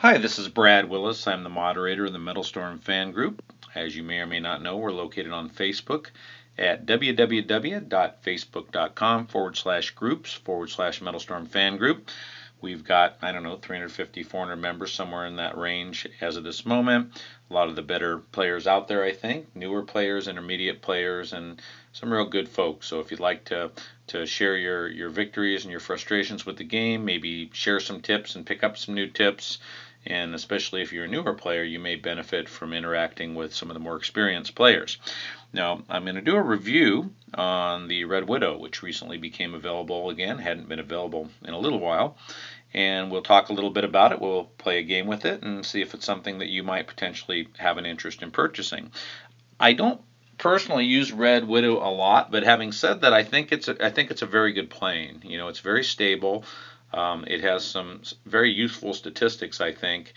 Hi, this is Brad Willis. I'm the moderator of the MetalStorm fan group. As you may or may not know, we're located on Facebook at www.facebook.com/groups/MetalStorm fan group. We've got, I don't know, 350, 400 members, somewhere in that range as of this moment. A lot of the better players out there, I think, newer players, intermediate players, and some real good folks. So if you'd like to share your victories and your frustrations with the game, maybe share some tips and pick up some new tips, and especially if you're a newer player, you may benefit from interacting with some of the more experienced players. Now, I'm going to do a review on the Red Widow, which recently became available again, hadn't been available in a little while, and we'll talk a little bit about it. We'll play a game with it and see if it's something that you might potentially have an interest in purchasing. I don't personally use Red Widow a lot, but having said that, I think it's a very good plane. You know, it's very stable. It has some very useful statistics, I think,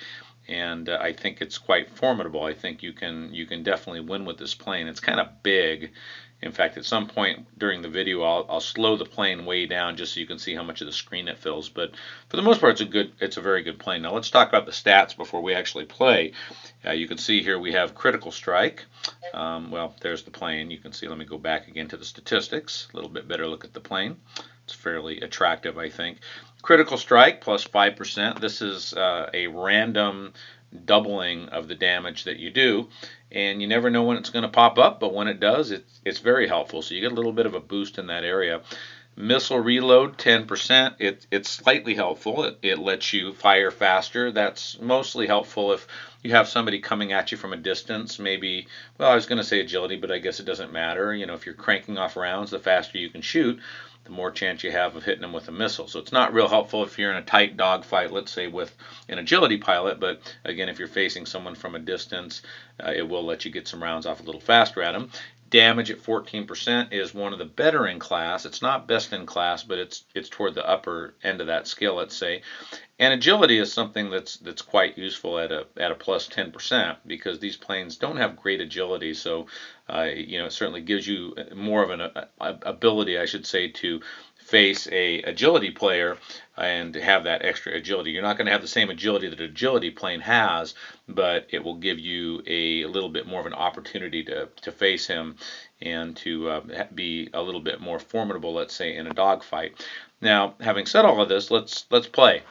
and I think it's quite formidable. I think you can definitely win with this plane. It's kind of big. In fact, at some point during the video, I'll slow the plane way down just so you can see how much of the screen it fills. But for the most part, it's a very good plane. Now let's talk about the stats before we actually play. You can see here we have critical strike. Well, there's the plane. You can see. Let me go back again to the statistics. A little bit better look at the plane. It's fairly attractive, I think. Critical strike plus 5%. This is a random doubling of the damage that you do, and you never know when it's going to pop up, but when it does, it's very helpful. So you get a little bit of a boost in that area. Missile reload 10%. It's slightly helpful. It lets you fire faster. That's mostly helpful if you have somebody coming at you from a distance. Maybe, well, I was going to say agility, but I guess it doesn't matter. You know, if you're cranking off rounds, the faster you can shoot, the more chance you have of hitting them with a missile. So it's not real helpful if you're in a tight dogfight, let's say with an agility pilot, but again, if you're facing someone from a distance, it will let you get some rounds off a little faster at them. Damage at 14% is one of the better in class. It's not best in class, but it's toward the upper end of that scale, let's say. And agility is something that's quite useful at a plus 10%, because these planes don't have great agility. So you know, it certainly gives you more of an ability, I should say, to face a agility player and have that extra agility. You're not going to have the same agility that an agility plane has, but it will give you a little bit more of an opportunity to face him and to be a little bit more formidable, let's say, in a dogfight. Now, having said all of this, let's play.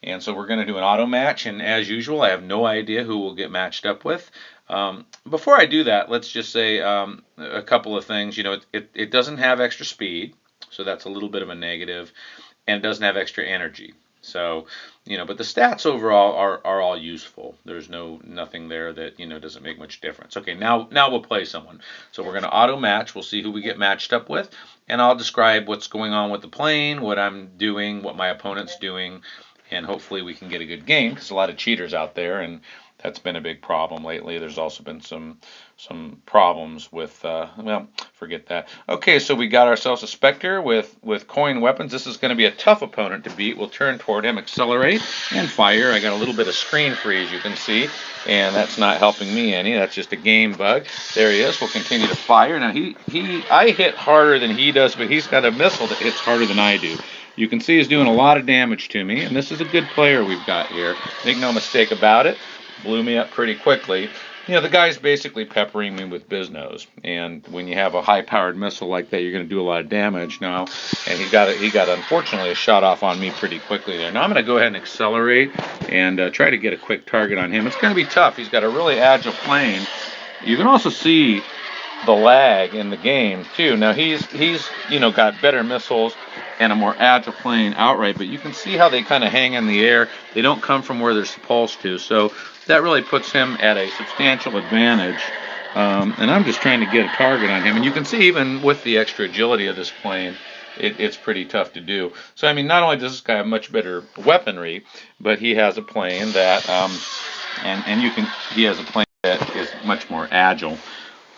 And so we're going to do an auto match, and as usual, I have no idea who we'll get matched up with. Before I do that, let's just say a couple of things. You know, it doesn't have extra speed, so that's a little bit of a negative, and it doesn't have extra energy. So, you know, but the stats overall are all useful. There's nothing there that, you know, doesn't make much difference. Okay, now we'll play someone. So we're going to auto match. We'll see who we get matched up with, and I'll describe what's going on with the plane, what I'm doing, what my opponent's doing, and hopefully we can get a good game, because a lot of cheaters out there, and that's been a big problem lately. There's also been some problems with, well, forget that. Okay, so we got ourselves a Spectre with coin weapons. This is going to be a tough opponent to beat. We'll turn toward him, accelerate, and fire. I got a little bit of screen freeze, you can see, and that's not helping me any. That's just a game bug. There he is. We'll continue to fire. Now, I hit harder than he does, but he's got a missile that hits harder than I do. You can see he's doing a lot of damage to me, and this is a good player we've got here. Make no mistake about it. Blew me up pretty quickly. You know, the guy's basically peppering me with Biznos, and when you have a high-powered missile like that, you're going to do a lot of damage now. And he got unfortunately a shot off on me pretty quickly there. Now I'm going to go ahead and accelerate and try to get a quick target on him. It's going to be tough. He's got a really agile plane. You can also see the lag in the game too. Now he's you know, got better missiles and a more agile plane outright, but you can see how they kind of hang in the air. They don't come from where they're supposed to, so that really puts him at a substantial advantage. And I'm just trying to get a target on him, and you can see even with the extra agility of this plane, it's pretty tough to do. So I mean, not only does this guy have much better weaponry, but he has a plane that he has a plane that is much more agile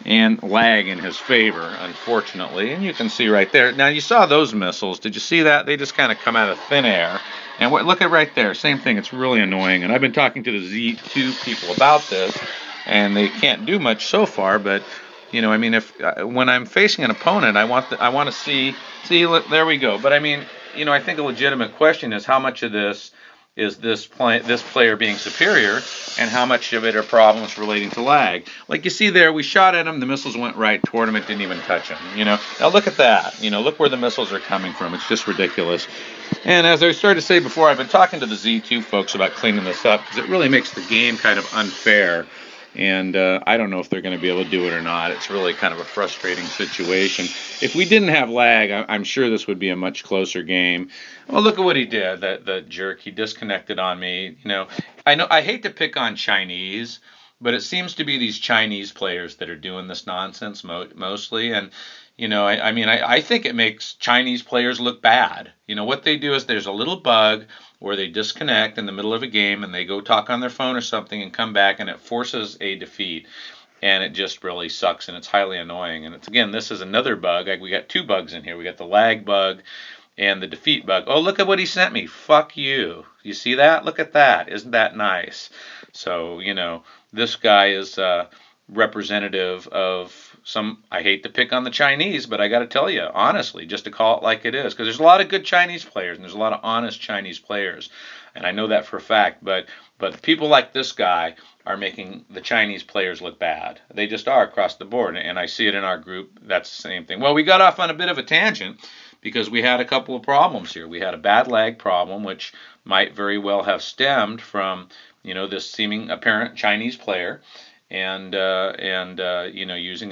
and lag in his favor, unfortunately. And you can see right there. Now, you saw those missiles. Did you see that? They just kind of come out of thin air. And look at right there. Same thing. It's really annoying. And I've been talking to the Z2 people about this, and they can't do much so far. But, you know, I mean, when I'm facing an opponent, I want to see, look, there we go. But, I mean, you know, I think a legitimate question is how much of this is this player being superior, and how much of it are problems relating to lag. Like you see there, we shot at him, the missiles went right toward him, it didn't even touch him. Now look at that. Look where the missiles are coming from. It's just ridiculous. And as I started to say before, I've been talking to the Z2 folks about cleaning this up because it really makes the game kind of unfair. And I don't know if they're going to be able to do it or not. It's really kind of a frustrating situation. If we didn't have lag, I'm sure this would be a much closer game. Well, look at what he did, the jerk. He disconnected on me. I hate to pick on Chinese, but it seems to be these Chinese players that are doing this nonsense mostly. And I think it makes Chinese players look bad. What they do is there's a little bug where they disconnect in the middle of a game and they go talk on their phone or something and come back, and it forces a defeat. And it just really sucks, and it's highly annoying. And this is another bug. We got two bugs in here. We got the lag bug and the defeat bug. Oh, look at what he sent me. Fuck you. You see that? Look at that. Isn't that nice? So, this guy is representative of I hate to pick on the Chinese, but I got to tell you, honestly, just to call it like it is, because there's a lot of good Chinese players and there's a lot of honest Chinese players, and I know that for a fact, but people like this guy are making the Chinese players look bad. They just are across the board, and I see it in our group. That's the same thing. Well, we got off on a bit of a tangent because we had a couple of problems here. We had a bad lag problem, which might very well have stemmed from, this seeming apparent Chinese player, and using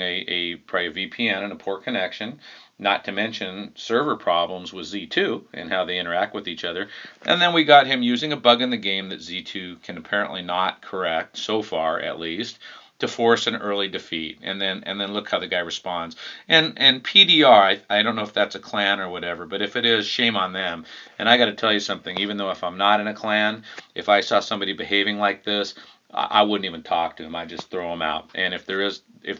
probably a VPN and a poor connection, not to mention server problems with Z2 and how they interact with each other. And then we got him using a bug in the game that Z2 can apparently not correct, so far at least, to force an early defeat. And then look how the guy responds. And PDR, I don't know if that's a clan or whatever, but if it is, shame on them. And I got to tell you something, even though if I'm not in a clan, if I saw somebody behaving like this, I wouldn't even talk to him. I'd just throw him out. And if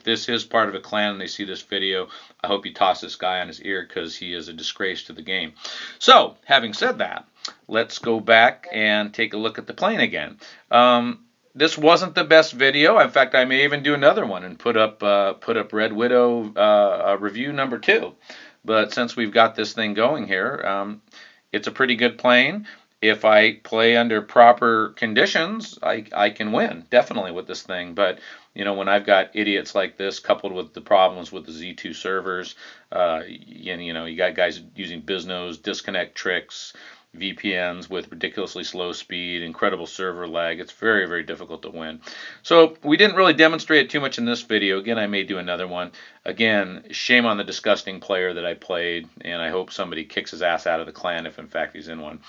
this is part of a clan and they see this video, I hope you toss this guy on his ear because he is a disgrace to the game. So, having said that, let's go back and take a look at the plane again. This wasn't the best video. In fact, I may even do another one and put up Red Widow review number 2. But since we've got this thing going here, it's a pretty good plane. If I play under proper conditions, I can win, definitely, with this thing. But, when I've got idiots like this coupled with the problems with the Z2 servers, you got guys using Biznos, disconnect tricks, VPNs with ridiculously slow speed, incredible server lag. It's very, very difficult to win. So we didn't really demonstrate it too much in this video. Again, I may do another one. Again, shame on the disgusting player that I played, and I hope somebody kicks his ass out of the clan if in fact he's in one.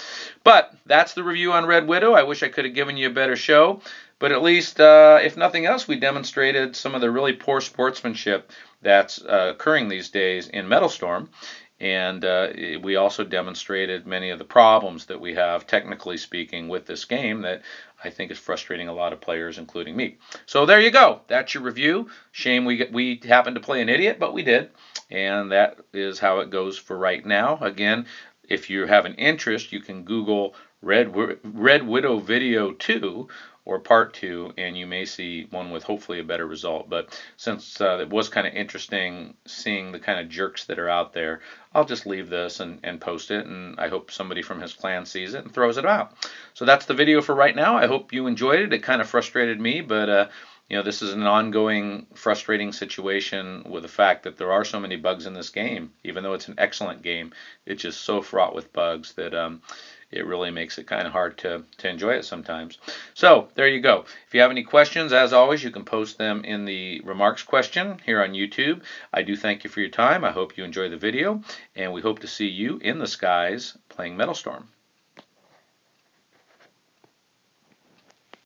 But that's the review on Red Widow. I wish I could have given you a better show, but at least, if nothing else, we demonstrated some of the really poor sportsmanship that's occurring these days in MetalStorm. And we also demonstrated many of the problems that we have, technically speaking, with this game that I think is frustrating a lot of players, including me. So there you go. That's your review. Shame we happened to play an idiot, but we did. And that is how it goes for right now. Again, if you have an interest, you can Google Red Widow Video 2 or Part 2, and you may see one with hopefully a better result. But since it was kind of interesting seeing the kind of jerks that are out there, I'll just leave this and post it, and I hope somebody from his clan sees it and throws it out. So that's the video for right now. I hope you enjoyed it. It kind of frustrated me, but this is an ongoing frustrating situation with the fact that there are so many bugs in this game. Even though it's an excellent game, it's just so fraught with bugs that it really makes it kind of hard to enjoy it sometimes. So there you go. If you have any questions, as always, you can post them in the remarks question here on YouTube. I do thank you for your time. I hope you enjoy the video, and we hope to see you in the skies playing MetalStorm.